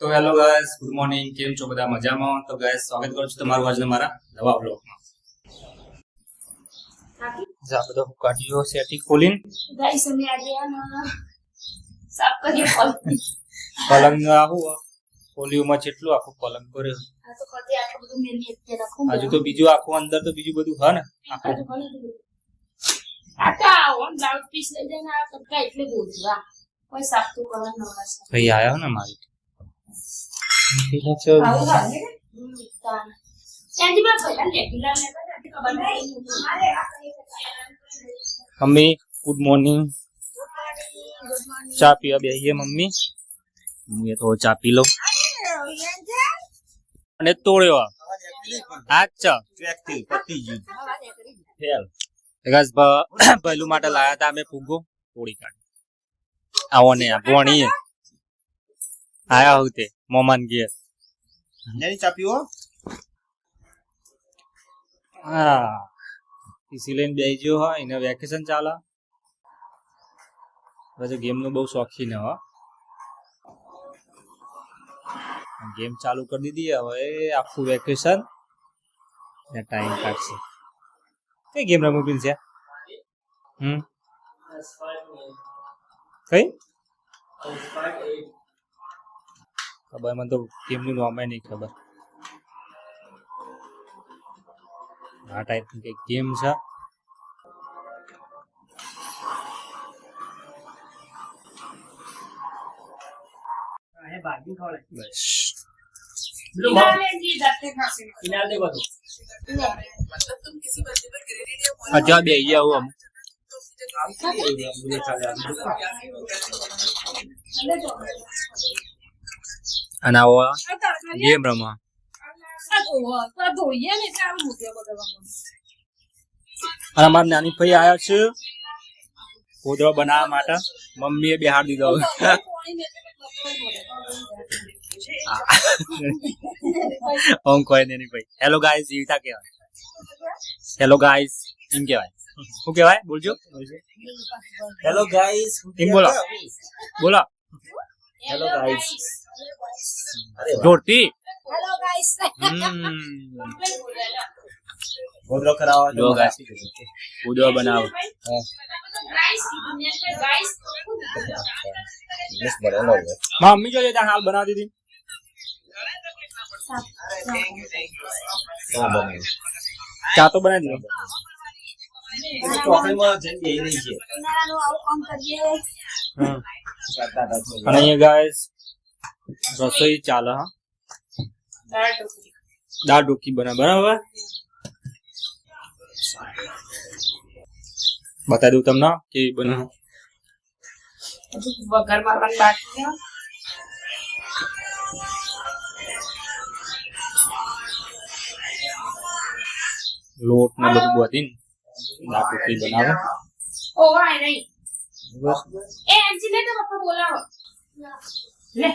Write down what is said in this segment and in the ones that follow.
તો hello guys, good morning. કેમ છો બધા? મજામાં? તો ગાઈસ, સ્વાગત કરું છું તમારું આજના મારા નવા બ્લોગમાં. જા બધો કાઢ્યો સેટિંગ ખોલીને ગાઈસ અમે આજે સાફ કરીએ પલંગ આવું ખોલ્યુંમાં કેટલું આખું પલંગ કર્યો. આ તો કદી આટલું બધું મેલી એક રાખું હજુ તો બીજું આખું અંદર તો બીજું બધું હા ને આખું આટા ઓન બ્લાઉઝ પીસ લઈ જઈને આ કટકા એટલે બોલવા કોઈ સાફ તો કરવા ન આવશે ભાઈ આયો ને મારી આવું લાગે ને તાન એન્ડી માં પહેલા લેગીલા ને ખબર નહીં અમારે મમ્મી ગુડ મોર્નિંગ. ચા પીવા બેહીએ મમ્મી. હું તો ચા પી લઉં અને તોડ્યો આચ્છા પહેલું માટે લાયા હતા અમે ફુગ્ગો તોડી કાઢી આવો ને ભોણી આયા હું તે મોમાન ઘેર ચા પીવો હા ઈસી લઈને બેસી ગયો હોય એને વેકેશન ચાલે પછી ગેમ નો બહુ શોખીન હો ગેમ ચાલુ કરી દીધી હવે આખું વેકેશન ને ટાઈમ કાઢશે કઈ ગેમ રમવી છે કઈ ખબર મને તો ગેમ નું નામ નહીં ખબર આ ટાઈપ ની કઈ ગેમ છે બસ अच्छा भी आई हूँ हम અને આવો ગેમ રમવા અને અમારા નાની ભાઈ આવ્યા છે કોદળો બનાવવા માટે મમ્મીએ બિહાર દીધો ઓમ કોઈ નહીં ભાઈ હેલો ગાઈસ જીવતા કહેવાય હેલો ગાઈસ એમ કહેવાય શું કહેવાય બોલજો હેલો ગાઈસ એમ બોલો બોલો હેલો ગાઈસ જોરથી હેલો ગાઈસ ગોદરો કરાવો જો ગાઈસ કોદળો બનાવો ગાઈસ બસ બરાબર મમ્મી જો ત્યાં હાલ બનાવી દીધી ચા તો બનાવી દીધો ચોકડીમાં જઈને એ નહીં છે ઉનાળાનું આવું કામ કરીએ અને અહીંયા ગાઈસ રસોઈ ચાલે હા દાળ ઢોકી બને બરાબર બતાવી દઉં તમને કેવી બને વઘાર મારવાની બાકી છે લોટ ને બધું બોતીને દાળ ઢોકી બનાવે ઓ વાય નહીં એ એન્જી ને તો પપ્પા બોલાવો લે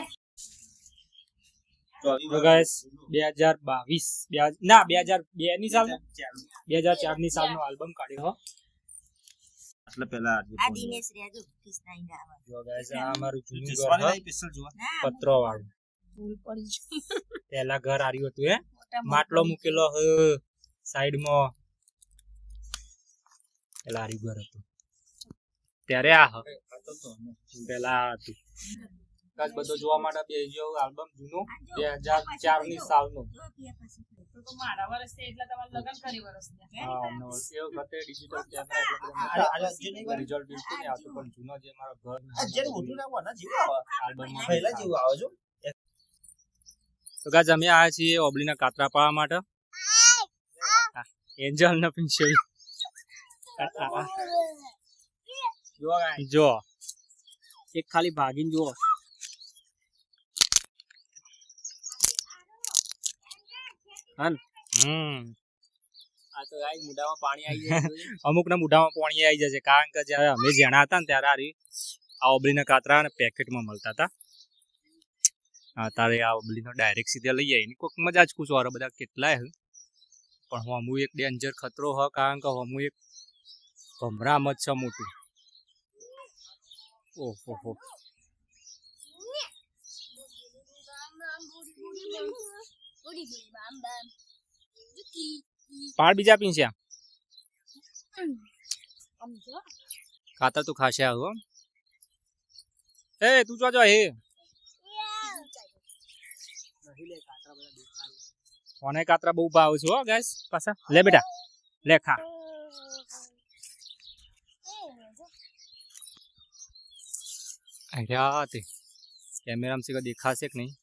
તો ગાઈસ 2022 ના 2002 ની સાલ 2004 ની સાલ નો આલ્બમ કાઢ્યો હો એટલે પહેલા આ દિનેશ રેજો કિસનાઈ ગાવા જો ગાઈસ આ અમારું જૂનું ઘર જસવાણી હો, નહીં પિસ્તલ જો પત્રો વાળું ભૂલ પડી છે પેલા ઘર આર્યું હતું હે માટલો મૂકેલો હ સાઈડ માં પેલા આર્યું ઘર હતું ત્યારે આ હ પેલા આ હતું કાચ બધો જોવા માટે બે જો આલ્બમ જૂનો 2004 ની સાલનો તો મારા વર્ષ છે એટલે તમારે લગન કરી વર્ષ હા નો એ વખતે ડિજિટલ કેમેરા આ જે નહીં કરે રિઝલ્ટ બિલકુલ નહીં આવતું પણ જૂનો જે મારો ઘર આ જેને મોટું ના હોય ને જેવું આવે આલ્બમમાં પહેલા જેવું આવે છો તો ગાજ અમે આયા છીએ ઓબલીના કાતરા પાવા માટે એન્જલ ના પિંચલ જો એક ખાલી ભાગીને જુઓ આ તો ગાઈસ મુઢામાં પાણી આવી જાય અમુક ના મુઢામાં પાણી આવી જશે કારણ કે જ્યારે અમે જેણા હતા ને ત્યારે આ ઓબલીના કાતરા અને પેકેટમાં મળતા હતા તારે આ ઓબલીનો ડાયરેક્ટ સીધા લઈ આવી કોઈક મજા જ ખુશ વાળા બધા કેટલાય પણ હમું એક ડેન્જર ખતરો હ કારણ કે હમું એક ભમરા મત છે મોટું ઓહો પાડ બીજા પીંસ્યા ખાતર તું ખાશે આવું એ તું જો હે કોને કાતરા બહુ ભાવ છે હો ગાઈસ પાછા લે બેટા લે ખા અરે તે કેમેરામાં સીધા દેખાશે કે નહીં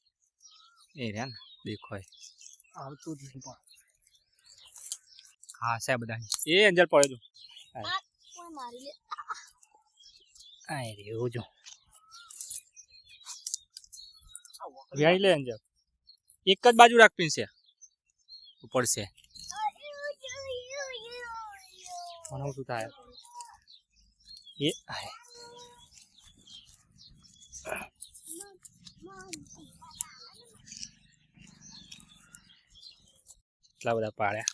એ રહ્યા ને દેખો આવતું જ નહીં પણ હા છે બધા એ અંજલ પડે જો આ રહ્યો જો વ્યાઈ લે અંજલ એક જ બાજુ રાખ પીંસે ઉપર છે મને શું થાય એ એટલા બધા પાડ્યા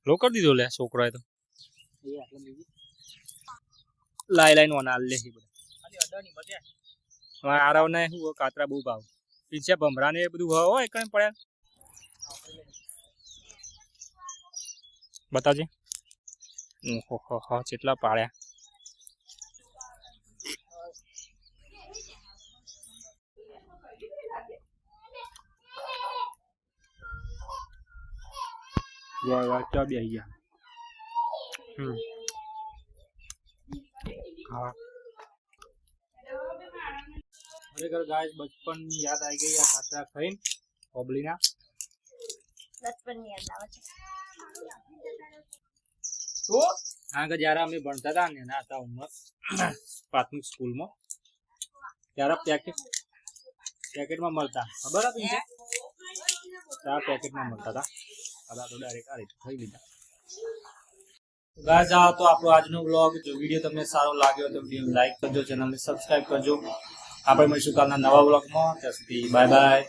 લો કરી દીધો લે છોકરો તો લાઈ લાઈન વના લે બધા આરાવ ને શું કાતરા બહુ ભાવ પીછે ભમરા ને એ બધું હોય કઈ પડ્યા બતાવજે ઓહો કેટલા પાડ્યા વાહ બે ગયા ખરેખર ગાય બચપન ની યાદ આવી ગઈ આ કાતરા ખાઈને ઓબલીના બચપન ની યાદ આવે છે તો આગળ જયારે અમે ભણતા હતા ને એના હતા ઉંમર પ્રાથમિક સ્કૂલમાં ત્યારે પેકેટમાં મળતા ખબર હતી ને ત્યારે પેકેટમાં મળતા હતા હવે તો ડાયરેક્ટ આ રીતે ખાઈ લીધા ગાઈસ આ તો આપણો આજનો વ્લોગ જો વિડીયો તમને સારો લાગ્યો તો વિડીયો લાઈક કરજો ચેનલને સબસ્ક્રાઇબ કરજો આપણે મળીશું કાલના નવા વ્લોગમાં ત્યાં સુધી બાય બાય